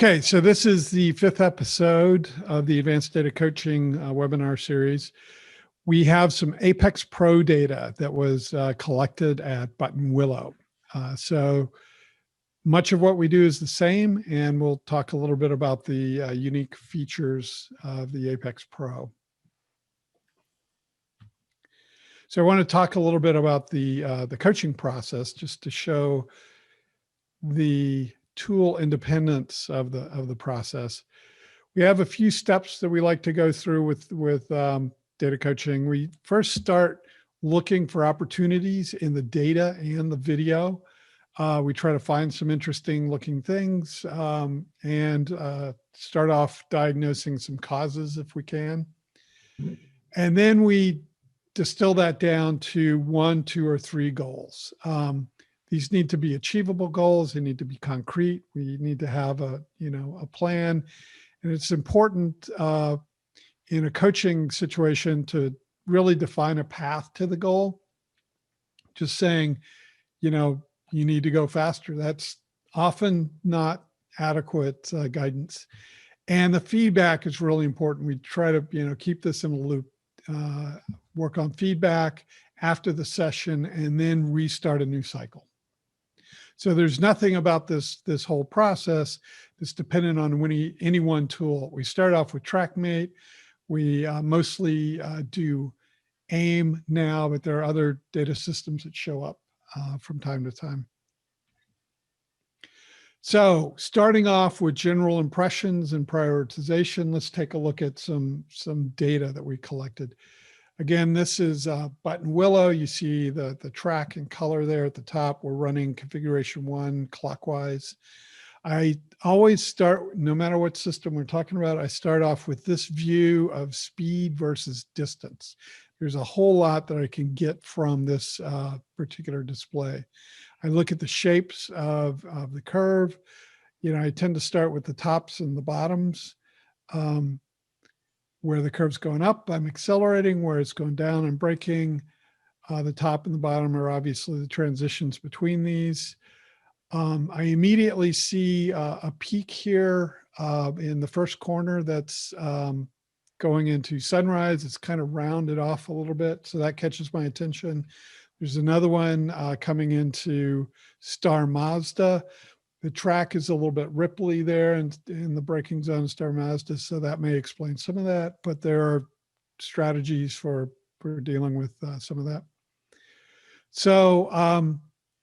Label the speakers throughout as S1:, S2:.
S1: Okay, so this is the 5th episode of the Advanced Data Coaching webinar series. We have some Apex Pro data that was collected at Buttonwillow. So much of what we do is the same, and we'll talk a little bit about the unique features of the Apex Pro. So I want to talk a little bit about the coaching process, just to show the tool independence of the process. We have a few steps that we like to go through with data coaching. We first start looking for opportunities in the data and the video. We try to find some interesting looking things and start off diagnosing some causes if we can. And then we distill that down to 1, 2, or 3 goals. These need to be achievable goals. They need to be concrete. We need to have a plan. And it's important in a coaching situation to really define a path to the goal. Just saying, you need to go faster. That's often not adequate guidance. And the feedback is really important. We try to, keep this in a loop, work on feedback after the session, and then restart a new cycle. So there's nothing about this whole process that's dependent on any one tool. We start off with TrackMate. We mostly do AIM now, but there are other data systems that show up from time to time. So starting off with general impressions and prioritization, let's take a look at some data that we collected. Again, this is Buttonwillow. You see the track in color there at the top. We're running configuration 1 clockwise. I always start, no matter what system we're talking about, I start off with this view of speed versus distance. There's a whole lot that I can get from this particular display. I look at the shapes of the curve. I tend to start with the tops and the bottoms. Where the curve's going up, I'm accelerating. Where it's going down, I'm braking. The top and the bottom are obviously the transitions between these. I immediately see a peak here in the first corner that's going into sunrise. It's kind of rounded off a little bit, so that catches my attention. There's another one coming into Star Mazda. The track is a little bit ripply there in the braking zone of Star Mazda, so that may explain some of that, but there are strategies for dealing with some of that. So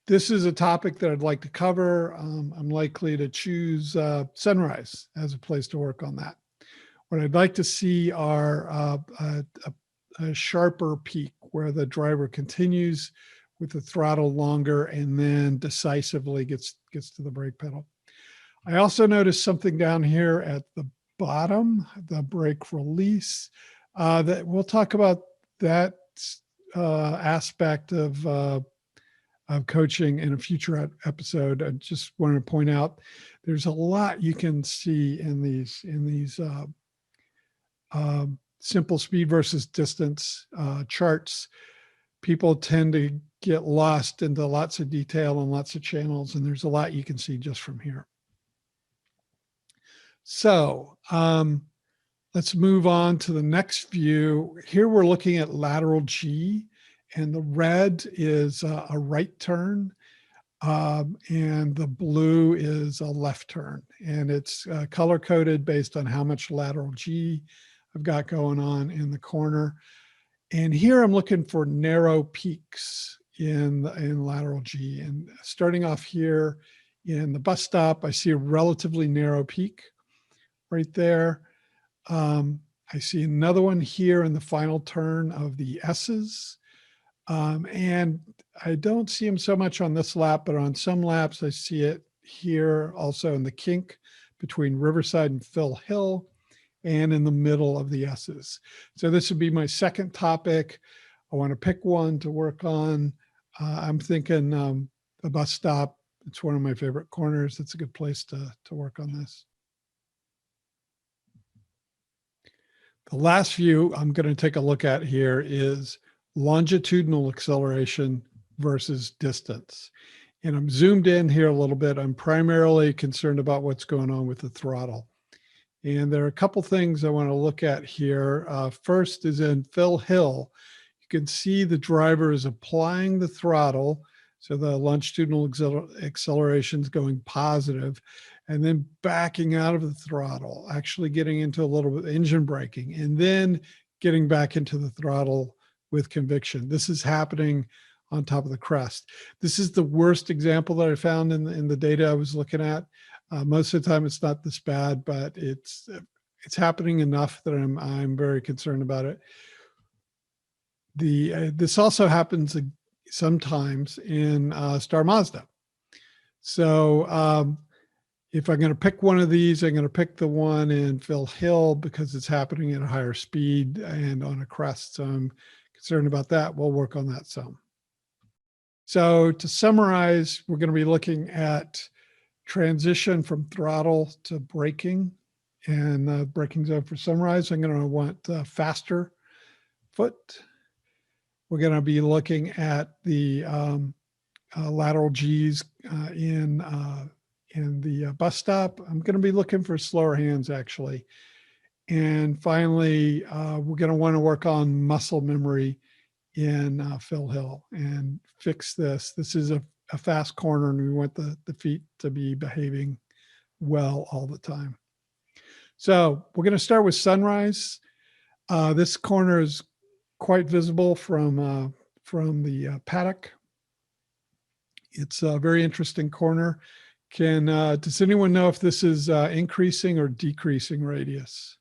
S1: this is a topic that I'd like to cover. I'm likely to choose sunrise as a place to work on that. What I'd like to see are a sharper peak where the driver continues with the throttle longer and then decisively gets to the brake pedal. I also noticed something down here at the bottom, the brake release, that we'll talk about that aspect of coaching in a future episode. I just wanted to point out there's a lot you can see in these simple speed versus distance charts. People tend to get lost into lots of detail and lots of channels, and there's a lot you can see just from here. So let's move on to the next view. Here we're looking at lateral G, and the red is a right turn, and the blue is a left turn. And it's color-coded based on how much lateral G I've got going on in the corner. And here I'm looking for narrow peaks in lateral G. And starting off here in the bus stop, I see a relatively narrow peak right there. I see another one here in the final turn of the S's. And I don't see them so much on this lap, but on some laps, I see it here also in the kink between Riverside and Phil Hill, and in the middle of the S's. So this would be my second topic. I want to pick one to work on. I'm thinking the bus stop. It's one of my favorite corners. It's a good place to work on this. The last view I'm going to take a look at here is longitudinal acceleration versus distance. And I'm zoomed in here a little bit. I'm primarily concerned about what's going on with the throttle. And there are a couple things I want to look at here. First is in Phil Hill. You can see the driver is applying the throttle. So the longitudinal acceleration is going positive, and then backing out of the throttle, actually getting into a little bit of engine braking, and then getting back into the throttle with conviction. This is happening on top of the crest. This is the worst example that I found in the data I was looking at. Most of the time it's not this bad, but it's happening enough that I'm very concerned about it. This also happens sometimes in Star Mazda. So if I'm going to pick one of these, I'm going to pick the one in Phil Hill because it's happening at a higher speed and on a crest. So I'm concerned about that. We'll work on that some. So to summarize, we're going to be looking at transition from throttle to braking, and braking zone for sunrise. I'm going to want faster foot. We're going to be looking at the lateral G's in the bus stop. I'm going to be looking for slower hands actually. And finally, we're going to want to work on muscle memory in Phil Hill and fix this. This is a fast corner and we want the feet to be behaving well all the time. So we're going to start with sunrise. This corner is quite visible from the paddock. It's a very interesting corner. Does anyone know if this is increasing or decreasing radius?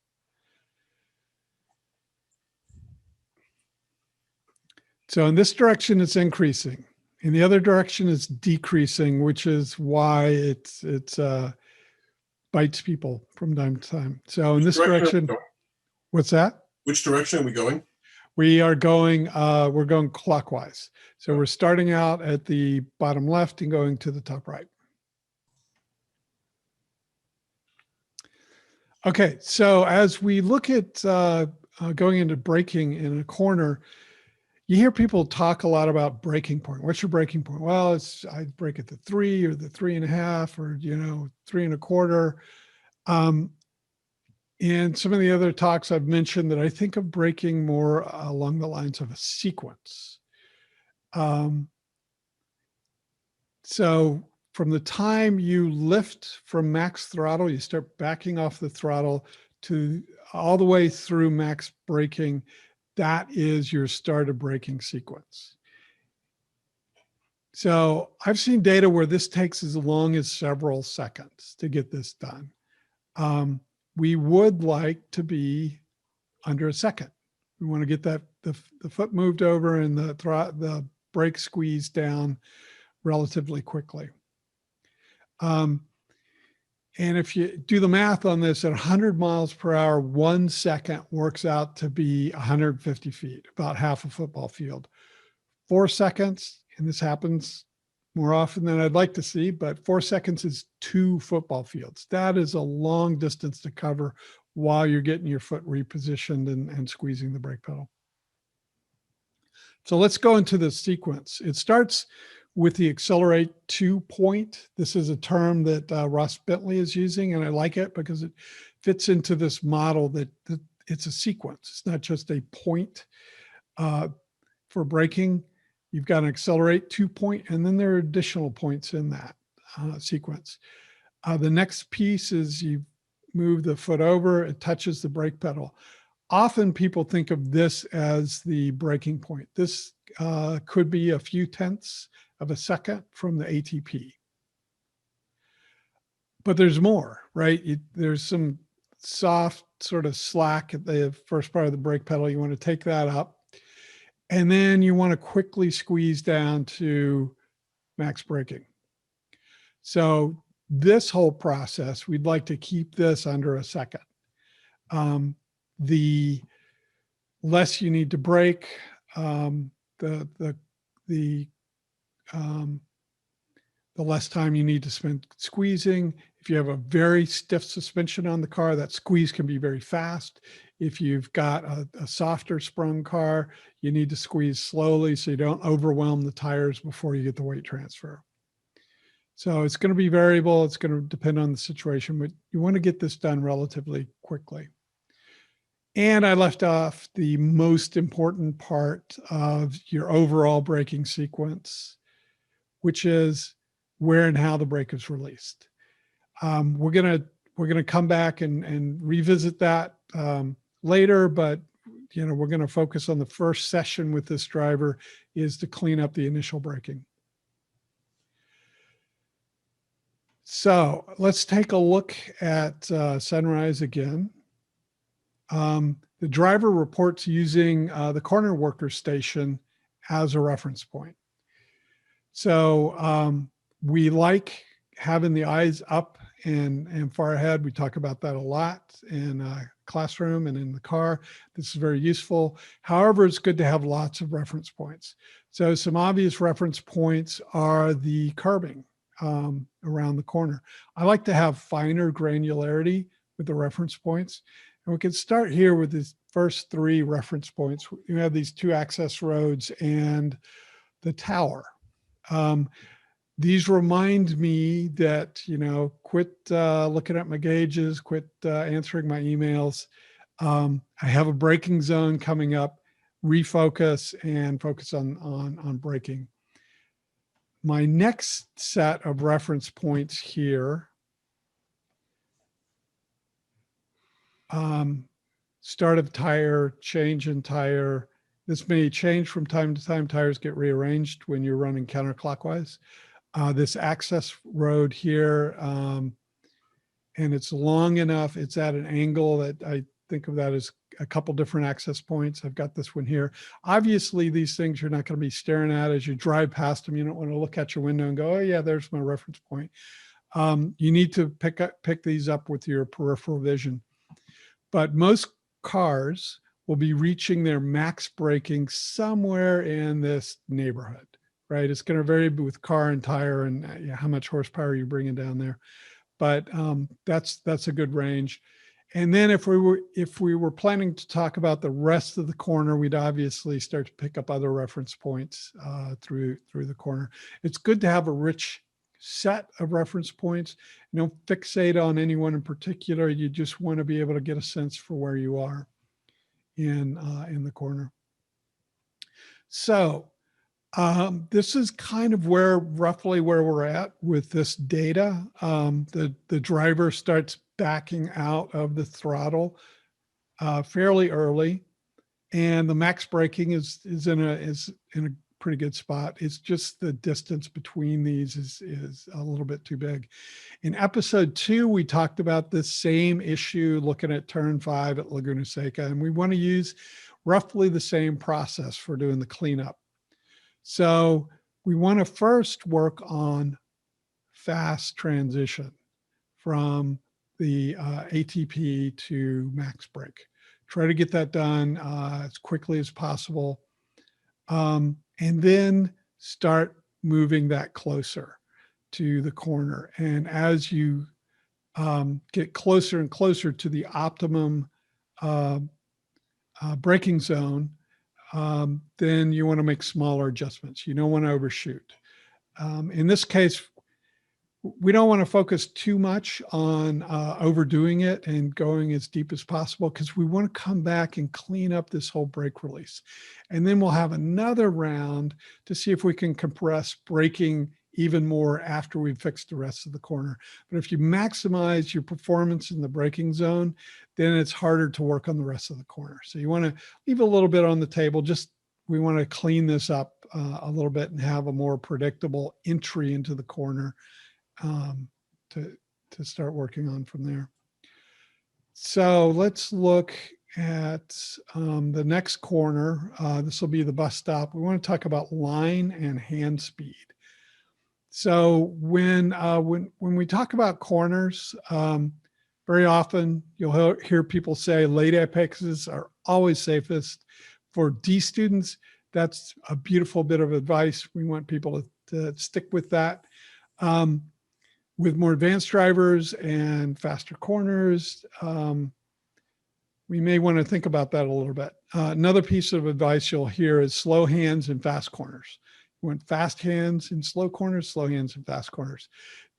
S1: So in this direction, it's increasing. In the other direction, it's decreasing, which is why it's bites people from time to time. So in this direction, what's that?
S2: Which direction are we going?
S1: We are going, we're going clockwise. So we're starting out at the bottom left and going to the top right. Okay, so as we look at going into braking in a corner, you hear people talk a lot about braking point. What's your braking point? Well, I brake at the 3 or the 3.5 or 3.25. And some of the other talks I've mentioned that I think of braking more along the lines of a sequence. So from the time you lift from max throttle, you start backing off the throttle to all the way through max braking. That is your start of braking sequence. So I've seen data where this takes as long as several seconds to get this done. We would like to be under a second. We want to get the foot moved over and the brake squeezed down relatively quickly. And if you do the math on this at 100 miles per hour, 1 second works out to be 150 feet, about half a football field. 4 seconds, and this happens more often than I'd like to see, but 4 seconds is 2 football fields. That is a long distance to cover while you're getting your foot repositioned and squeezing the brake pedal. So let's go into the sequence. It starts with the accelerate 2 point. This is a term that Ross Bentley is using, and I like it because it fits into this model that it's a sequence. It's not just a point for braking. You've got an accelerate 2 point, and then there are additional points in that sequence. The next piece is you move the foot over, it touches the brake pedal. Often people think of this as the braking point. This could be a few tenths of a second from the ATP. But there's more, right? There's some soft sort of slack at the first part of the brake pedal. You want to take that up. And then you want to quickly squeeze down to max braking. So this whole process, we'd like to keep this under a second. The less you need to brake, the less time you need to spend squeezing. If you have a very stiff suspension on the car, that squeeze can be very fast. If you've got a softer sprung car, you need to squeeze slowly so you don't overwhelm the tires before you get the weight transfer. So it's going to be variable. It's going to depend on the situation, but you want to get this done relatively quickly. And I left off the most important part of your overall braking sequence, which is where and how the brake is released. We're gonna come back and revisit that later, but we're gonna focus on the first session with this driver is to clean up the initial braking. So let's take a look at Sunrise again. The driver reports using the corner worker station as a reference point. So we like having the eyes up and far ahead. We talk about that a lot in classroom and in the car. This is very useful. However, it's good to have lots of reference points. So some obvious reference points are the curbing around the corner. I like to have finer granularity with the reference points. And we can start here with these first three reference points. You have these two access roads and the tower. These remind me that, quit looking at my gauges, quit answering my emails. I have a braking zone coming up, refocus and focus on braking. My next set of reference points here, start of tire, change in tire. This may change from time to time. Tires get rearranged when you're running counterclockwise. This access road here, and it's long enough. It's at an angle that I think of that as a couple different access points. I've got this one here. Obviously, these things you're not going to be staring at as you drive past them. You don't want to look out your window and go, oh yeah, there's my reference point. You need to pick these up with your peripheral vision. But most cars will be reaching their max braking somewhere in this neighborhood. Right, it's going to vary with car and tire and how much horsepower you're bringing down there, but that's a good range. And then if we were planning to talk about the rest of the corner, we'd obviously start to pick up other reference points through the corner. It's good to have a rich set of reference points. You don't fixate on anyone in particular. You just want to be able to get a sense for where you are in the corner. So this is kind of roughly where we're at with this data. The driver starts backing out of the throttle fairly early, and the max braking is in a pretty good spot. It's just the distance between these is a little bit too big. In episode 2, we talked about this same issue, looking at turn 5 at Laguna Seca, and we want to use roughly the same process for doing the cleanup. So we want to first work on fast transition from the ATP to max brake. Try to get that done as quickly as possible. And then start moving that closer to the corner. And as you get closer and closer to the optimum braking zone, then you want to make smaller adjustments. You don't want to overshoot. In this case, we don't want to focus too much on overdoing it and going as deep as possible, because we want to come back and clean up this whole brake release. And then we'll have another round to see if we can compress braking even more after we've fixed the rest of the corner. But if you maximize your performance in the braking zone, then it's harder to work on the rest of the corner. So you want to leave a little bit on the table. We want to clean this up a little bit and have a more predictable entry into the corner to start working on from there. So let's look at the next corner. This will be the bus stop. We want to talk about line and hand speed. So when we talk about corners, very often you'll hear people say late apexes are always safest. For D students, that's a beautiful bit of advice. We want people to stick with that. With more advanced drivers and faster corners, we may want to think about that a little bit. Another piece of advice you'll hear is slow hands and fast corners. went fast hands in slow corners, slow hands in fast corners.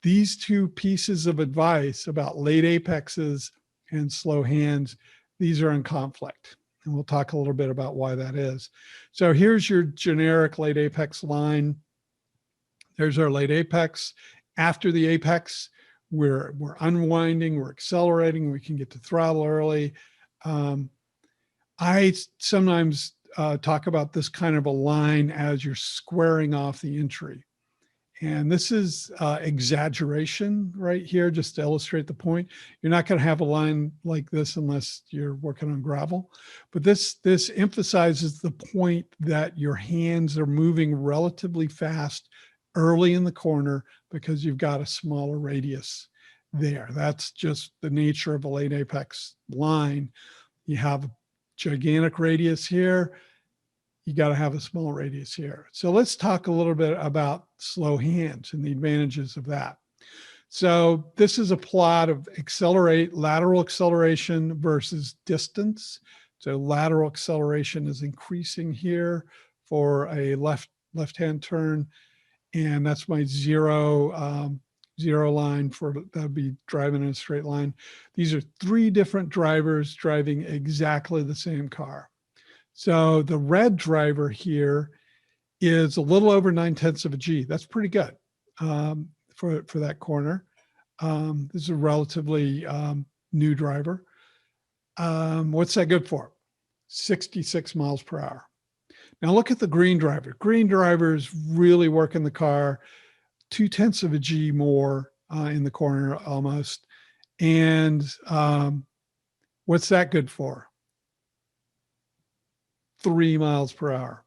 S1: These two pieces of advice about late apexes and slow hands, these are in conflict. And we'll talk a little bit about why that is. So here's your generic late apex line. There's our late apex. After the apex, we're unwinding, we're accelerating, we can get to throttle early. I sometimes talk about this kind of a line as you're squaring off the entry. And this is exaggeration right here, just to illustrate the point. You're not going to have a line like this unless you're working on gravel. But this emphasizes the point that your hands are moving relatively fast early in the corner because you've got a smaller radius there. That's just the nature of a late apex line. You have a gigantic radius here. You got to have a small radius here. So let's talk a little bit about slow hands and the advantages of that. So this is a plot of lateral acceleration versus distance. So lateral acceleration is increasing here for a left-hand turn. And that's my zero line for that would be driving in a straight line. These are three different drivers driving exactly the same car. So the red driver here is a little over 9/10 of a G. That's pretty good for that corner. This is a relatively new driver. What's that good for? 66 miles per hour. Now look at the green driver. Green driver is really working the car 2/10 of a G more in the corner almost. And what's that good for? 3 miles per hour,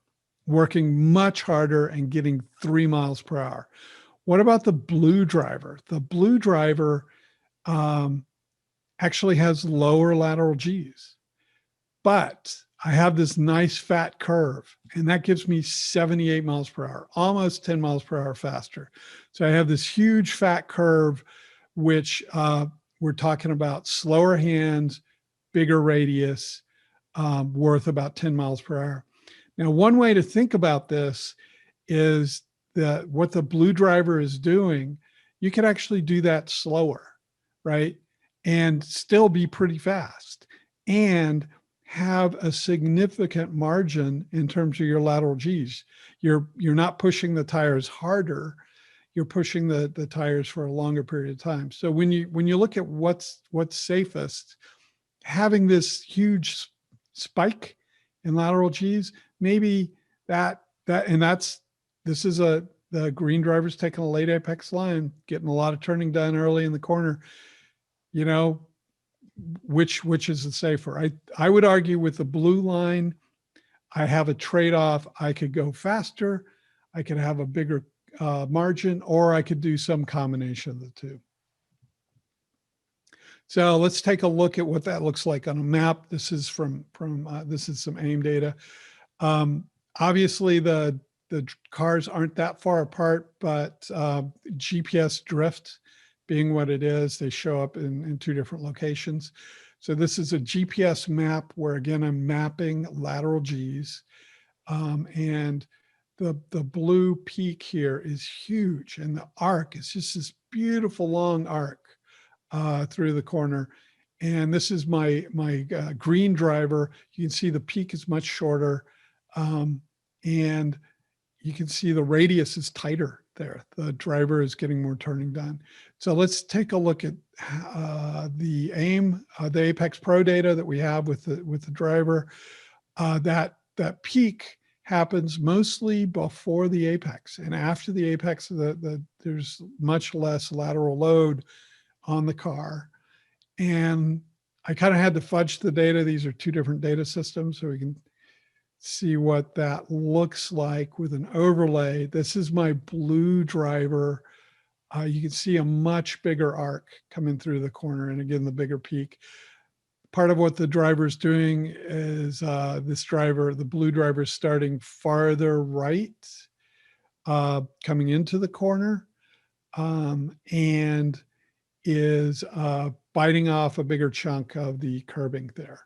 S1: working much harder and getting 3 miles per hour. What about the blue driver? The blue driver actually has lower lateral Gs, but I have this nice fat curve and that gives me 78 miles per hour, almost 10 miles per hour faster. So I have this huge fat curve, which we're talking about slower hands, bigger radius, worth about 10 miles per hour. Now, one way to think about this is that what the blue driver is doing, you can actually do that slower, right? And still be pretty fast and have a significant margin in terms of your lateral Gs. You're not pushing the tires harder, you're pushing the tires for a longer period of time. So when you look at what's safest, having this huge spike in lateral Gs, maybe the green driver's taking a late apex line, getting a lot of turning done early in the corner. You know, which is the safer? I would argue with the blue line, I have a trade-off. I could go faster, I could have a bigger margin, or I could do some combination of the two. So let's take a look at what that looks like on a map. This is this is some AIM data. Obviously the cars aren't that far apart, but GPS drift being what it is, they show up in two different locations. So this is a GPS map where, again, I'm mapping lateral Gs. And the blue peak here is huge. And the arc is just this beautiful long arc through the corner. And this is my green driver. You can see the peak is much shorter. And you can see the radius is tighter there. The driver is getting more turning done. So let's take a look at the AIM, the Apex Pro data that we have with the driver. That peak happens mostly before the apex, and after the apex, there's much less lateral load on the car. And I kind of had to fudge the data. These are two different data systems, so we can see what that looks like with an overlay. This is my blue driver. You can see a much bigger arc coming through the corner, and again, the bigger peak. Part of what the driver is doing is the blue driver is starting farther right, coming into the corner, and is biting off a bigger chunk of the curbing there.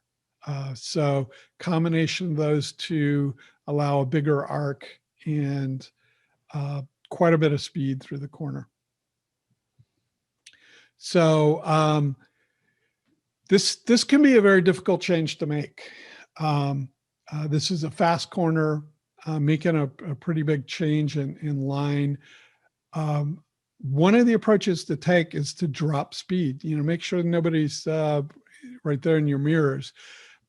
S1: So combination of those two allow a bigger arc and quite a bit of speed through the corner. So this can be a very difficult change to make. This is a fast corner, making a pretty big change in line. One of the approaches to take is to drop speed. Make sure nobody's right there in your mirrors.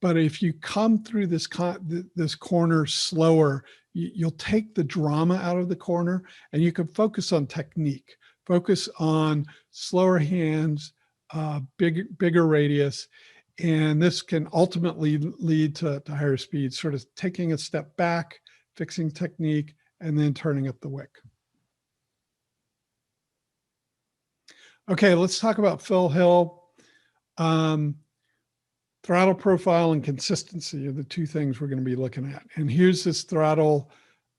S1: But if you come through this corner slower, you'll take the drama out of the corner, and you can focus on technique. Focus on slower hands, bigger radius, and this can ultimately lead to higher speed. Sort of taking a step back, fixing technique, and then turning up the wick. Okay, let's talk about Phil Hill. Throttle profile and consistency are the two things we're going to be looking at. And here's this throttle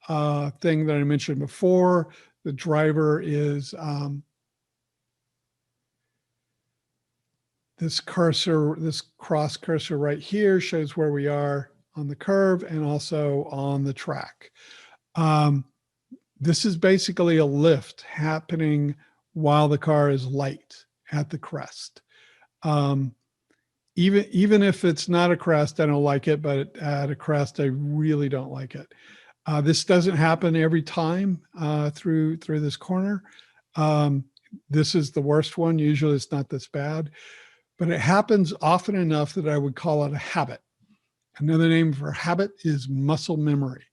S1: thing that I mentioned before. The driver is this cursor, this cross cursor right here shows where we are on the curve and also on the track. This is basically a lift happening while the car is light at the crest. Even if it's not a crest, I don't like it, but at a crest, I really don't like it. This doesn't happen every time through this corner. This is the worst one. Usually it's not this bad, but it happens often enough that I would call it a habit. Another name for habit is muscle memory.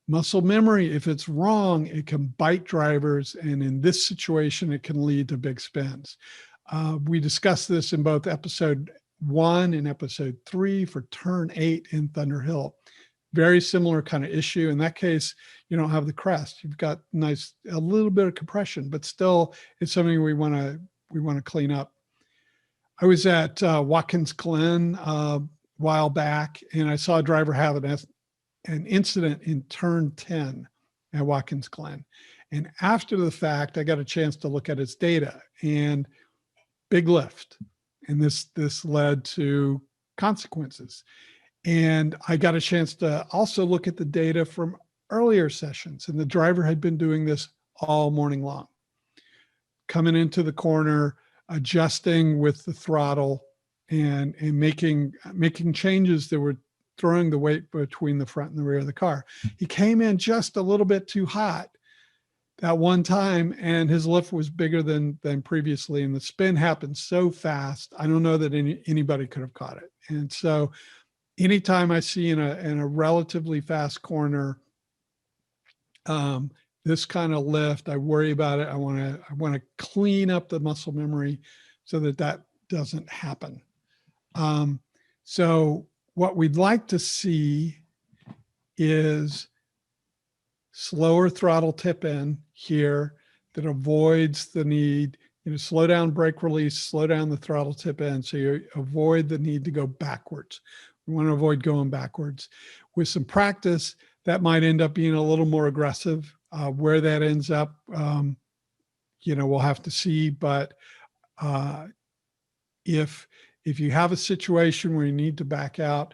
S1: Muscle memory, if it's wrong, it can bite drivers, and in this situation, it can lead to big spins. We discussed this in both episode 1 and episode 3 for turn 8 in Thunder Hill. Very similar kind of issue. In that case, you don't have the crest. You've got a little bit of compression, but still, it's something we want to clean up. I was at Watkins Glen a while back, and I saw a driver have an incident in turn 10 at Watkins Glen. And after the fact, I got a chance to look at his data, and big lift. And this led to consequences. And I got a chance to also look at the data from earlier sessions, and the driver had been doing this all morning long. Coming into the corner, adjusting with the throttle, and making changes that were throwing the weight between the front and the rear of the car. He came in just a little bit too hot that one time, and his lift was bigger than previously, and the spin happened so fast, I don't know that anybody could have caught it. And so anytime I see in a relatively fast corner this kind of lift, I worry about it. I want to clean up the muscle memory so that doesn't happen. So what we'd like to see is slower throttle tip in here that avoids the need, slow down brake release, slow down the throttle tip in, so you avoid the need to go backwards. We want to avoid going backwards. With some practice, that might end up being a little more aggressive. Where that ends up, we'll have to see. But if you have a situation where you need to back out,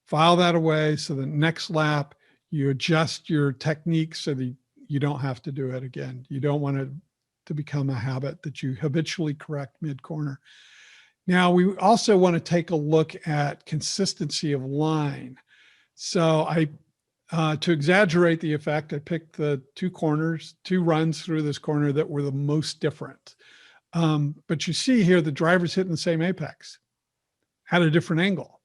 S1: file that away so the next lap you adjust your technique so that you don't have to do it again. You don't want it to become a habit that you habitually correct mid-corner. Now, we also want to take a look at consistency of line. So to exaggerate the effect, I picked the two runs through this corner that were the most different. But you see here, the driver's hitting the same apex at a different angle.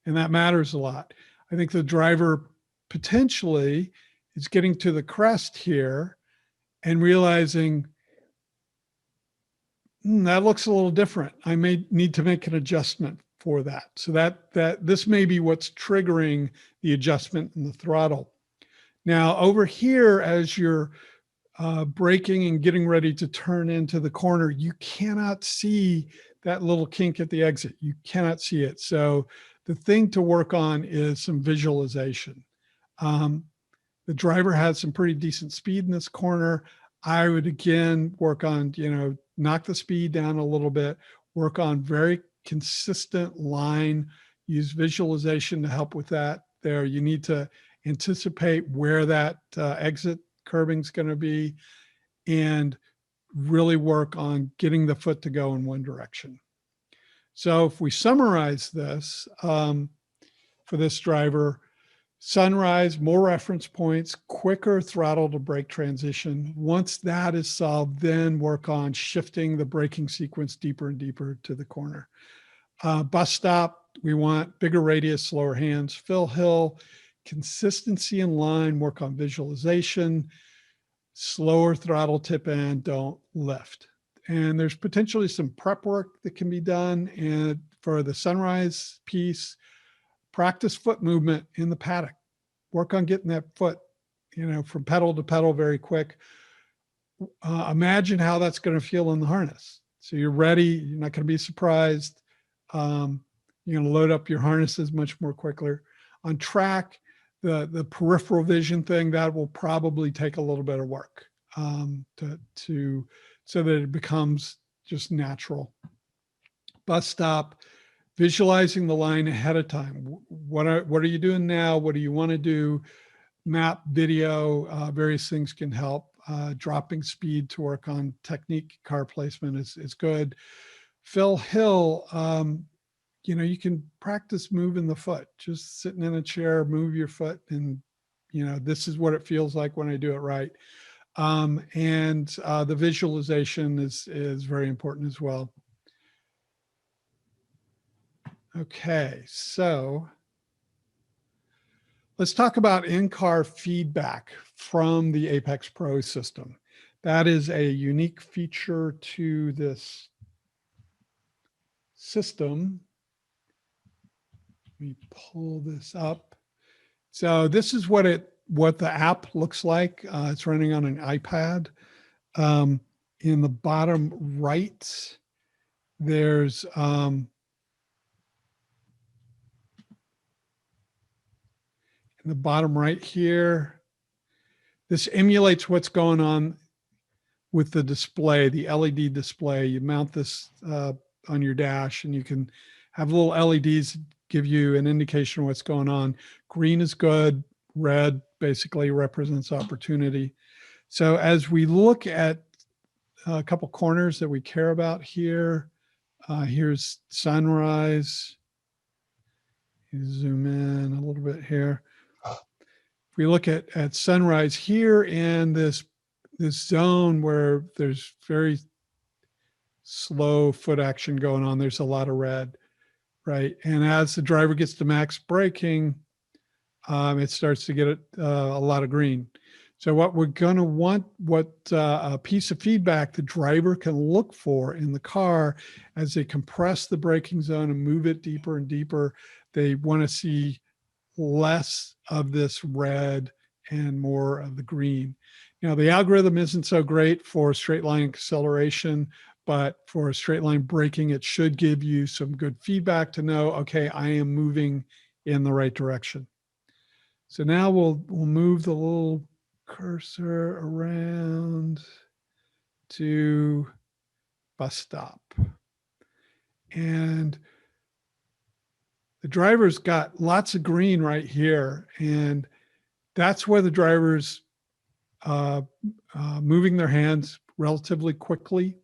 S1: And that matters a lot. I think the driver potentially is getting to the crest here and realizing, that looks a little different. I may need to make an adjustment for that. So that this may be what's triggering the adjustment in the throttle. Now over here, as you're braking and getting ready to turn into the corner, you cannot see that little kink at the exit. You cannot see it. So the thing to work on is some visualization. The driver had some pretty decent speed in this corner. I would again work on, knock the speed down a little bit, work on very consistent line, use visualization to help with that there. You need to anticipate where that exit curbing is going to be, and really work on getting the foot to go in one direction. So if we summarize this for this driver, sunrise, more reference points, quicker throttle to brake transition. Once that is solved, then work on shifting the braking sequence deeper and deeper to the corner. Bus stop, we want bigger radius, slower hands. Fill hill, consistency in line, work on visualization, slower throttle tip in, don't lift. And there's potentially some prep work that can be done. And for the sunrise piece, practice foot movement in the paddock. Work on getting that foot, from pedal to pedal very quick. Imagine how that's going to feel in the harness. So you're ready. You're not going to be surprised. You're going to load up your harnesses much more quickly. On track, the peripheral vision thing, that will probably take a little bit of work so that it becomes just natural. Bus stop, visualizing the line ahead of time. What are you doing now? What do you want to do? Map, video, various things can help. Dropping speed to work on technique, car placement is good. Fill hill, you can practice moving the foot. Just sitting in a chair, move your foot, and this is what it feels like when I do it right. And the visualization is very important as well. Okay, so let's talk about in-car feedback from the Apex Pro system. That is a unique feature to this system. Let me pull this up. So this is what the app looks like. It's running on an iPad. In the bottom right, there's in the bottom right here, this emulates what's going on with the display, the LED display. You mount this on your dash and you can have little LEDs give you an indication of what's going on. Green is good. Red basically represents opportunity. So as we look at a couple corners that we care about here, here's sunrise. You zoom in a little bit here. If we look at sunrise here in this zone where there's very slow foot action going on, there's a lot of red, right? And as the driver gets to max braking, it starts to get a lot of green. So what we're going to want, a piece of feedback the driver can look for in the car as they compress the braking zone and move it deeper and deeper, they want to see less of this red and more of the green. Now, the algorithm isn't so great for straight line acceleration, but for straight line braking, it should give you some good feedback to know, okay, I am moving in the right direction. So now we'll move the little cursor around to bus stop. And the driver's got lots of green right here. And that's where the driver's moving their hands relatively quickly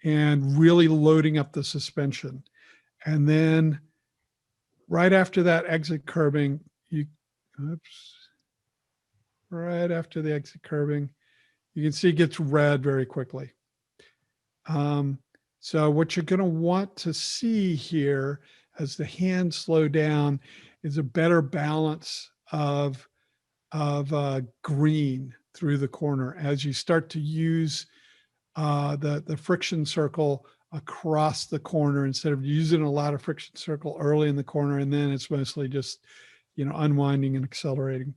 S1: and really loading up the suspension. And then right after that exit curbing, right after the exit curbing, you can see it gets red very quickly. So what you're going to want to see here as the hands slow down is a better balance of green through the corner as you start to use the friction circle across the corner instead of using a lot of friction circle early in the corner, and then it's mostly just unwinding and accelerating.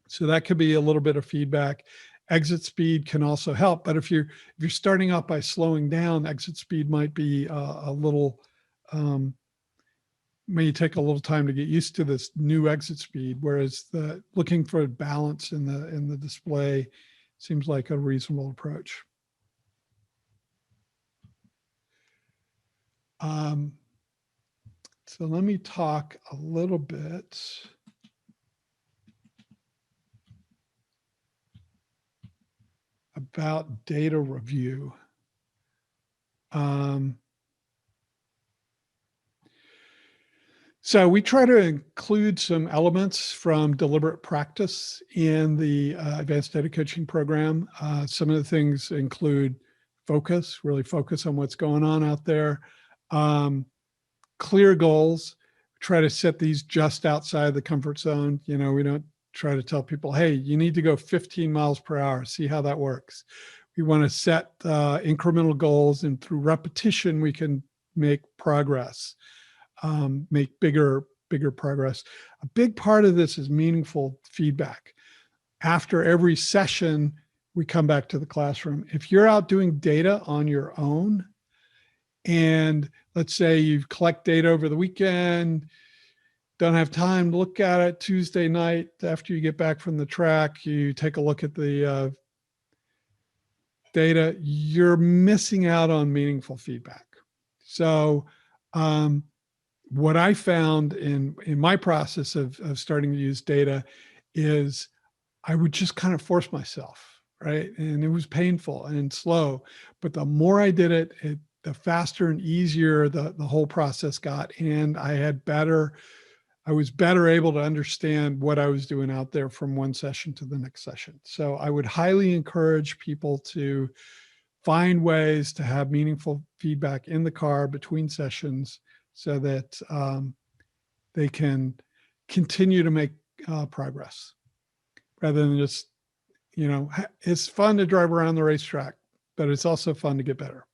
S1: So that could be a little bit of feedback. Exit speed can also help, but if you're starting out by slowing down, exit speed might be a little may take a little time to get used to this new exit speed, whereas looking for balance in the display seems like a reasonable approach. So let me talk a little bit about data review. So we try to include some elements from deliberate practice in the advanced data coaching program. Some of the things include focus, really focus on what's going on out there. Clear goals, try to set these just outside the comfort zone. You know, we don't try to tell people, hey, you need to go 15 miles per hour, see how that works. We want to set incremental goals, and through repetition, we can make progress. Make bigger progress. A big part of this is meaningful feedback. After every session, we come back to the classroom. If you're out doing data on your own, and let's say you collect data over the weekend, don't have time to look at it Tuesday night after you get back from the track, you take a look at the data, you're missing out on meaningful feedback. So what I found in my process of starting to use data is I would just kind of force myself, right? And it was painful and slow, but the more I did it, the faster and easier the whole process got. And I was better able to understand what I was doing out there from one session to the next session. So I would highly encourage people to find ways to have meaningful feedback in the car between sessions, so that they can continue to make progress, rather than just, you know, it's fun to drive around the racetrack, but it's also fun to get better.